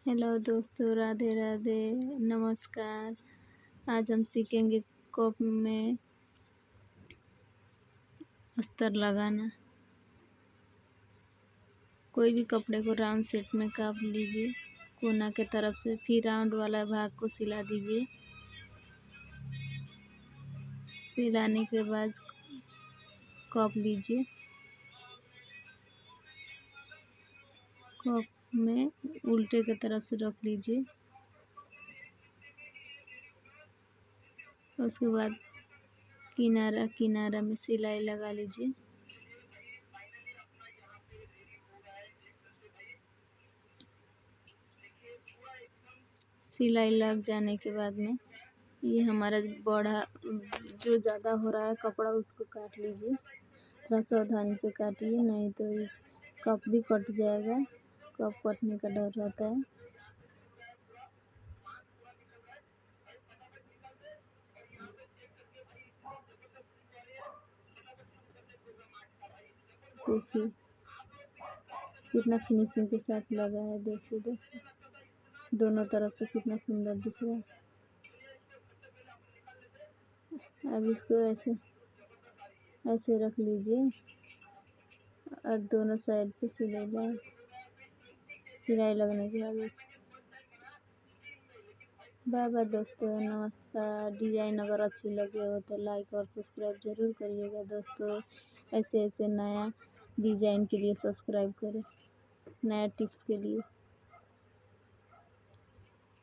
Hello दोस्तों, राधे राधे, नमस्कार। आज हम सीखेंगे कप में अस्तर लगाना। कोई भी कपड़े को राउंड शेप में काट लीजिए कोना के तरफ से, फिर राउंड वाला भाग को सिला दीजिए। सिलाने के बाद कप लीजिए, कप में उल्टे के तरफ से रख लीजिए। उसके बाद किनारा किनारा में सिलाई लगा लीजिए। सिलाई लग जाने के बाद में ये हमारा बड़ा जो ज़्यादा हो रहा है कपड़ा, उसको काट लीजिए। थोड़ा सावधानी से काटिए, नहीं तो ये कप भी कट जाएगा। कप कटने का डर रहता है। देखिए कितना फिनिशिंग के साथ लगा है। देखिए दोस्तों, दोनों तरफ से कितना सुंदर दिख रहा है। अब इसको ऐसे ऐसे रख लीजिए और दोनों साइड पे सिलाई लगने के बाद बाय बाय दोस्तों, नमस्कार। डिज़ाइन अगर अच्छी लगे हो तो लाइक और सब्सक्राइब ज़रूर करिएगा दोस्तों। ऐसे ऐसे नया डिज़ाइन के लिए सब्सक्राइब करें, नया टिप्स के लिए।